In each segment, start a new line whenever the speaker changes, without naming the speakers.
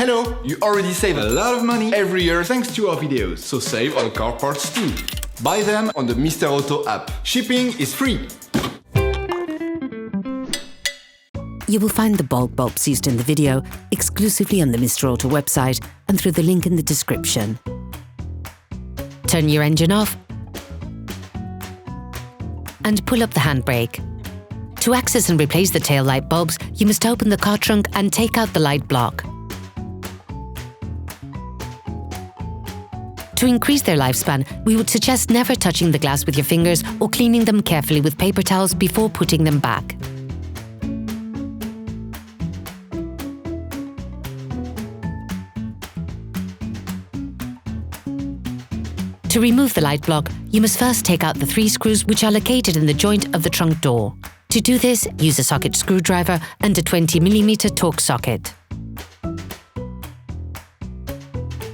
Hello! You already save a lot of money every year thanks to our videos, so save on car parts too. Buy them on the Mr. Auto app. Shipping is free.
You will find the bulbs used in the video exclusively on the Mr. Auto website and through the link in the description. Turn your engine off and pull up the handbrake. To access and replace the tail light bulbs, you must open the car trunk and take out the light block. To increase their lifespan, we would suggest never touching the glass with your fingers or cleaning them carefully with paper towels before putting them back. To remove the light block, you must first take out the 3 screws which are located in the joint of the trunk door. To do this, use a socket screwdriver and a 20mm Torx socket.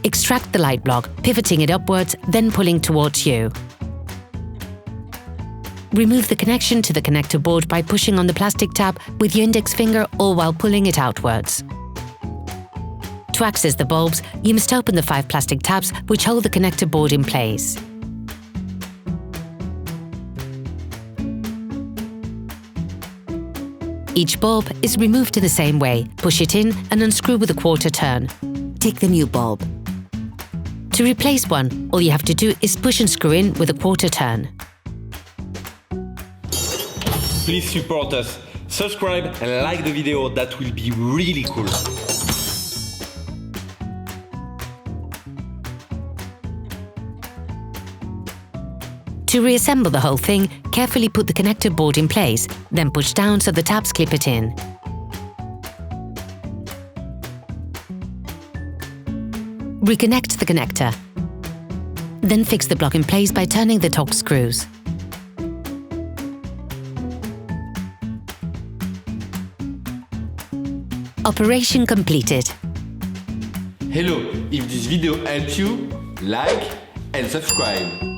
Extract the light block, pivoting it upwards, then pulling towards you. Remove the connection to the connector board by pushing on the plastic tab with your index finger or while pulling it outwards. To access the bulbs, you must open the 5 plastic tabs which hold the connector board in place. Each bulb is removed in the same way. Push it in and unscrew with a 1/4 turn. Take the new bulb. To replace one, all you have to do is push and screw in with a 1/4 turn.
Please support us, subscribe and like the video, that will be really cool.
To reassemble the whole thing, carefully put the connector board in place, then push down so the tabs clip it in. Reconnect the connector. Then fix the block in place by turning the Torx screws. Operation completed.
Hello! If this video helped you, like and subscribe.